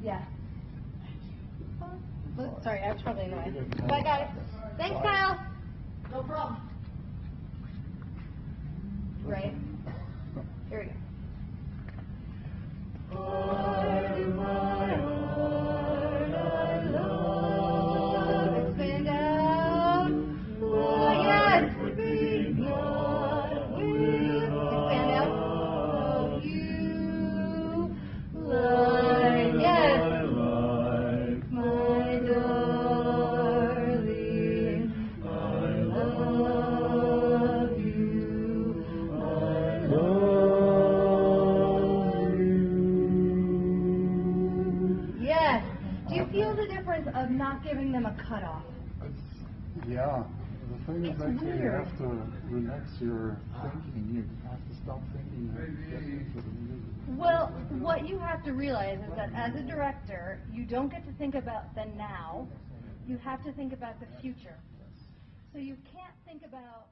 Yeah. Sorry, I was probably in the way. Bye, guys. Thanks, Kyle. No problem. Right. Here we go. Expand out. Oh, yes. Expand out. Oh, you like, yes. My darling, I love you. I love you. Yes. Do you feel the difference of not giving them a cutoff? Yeah. The thing is actually you weird. have to relax your thinking. You have to stop thinking and get into the music. Well, what you have to realize is that as a director, you don't get to think about the now. You have to think about the future. So you can't think about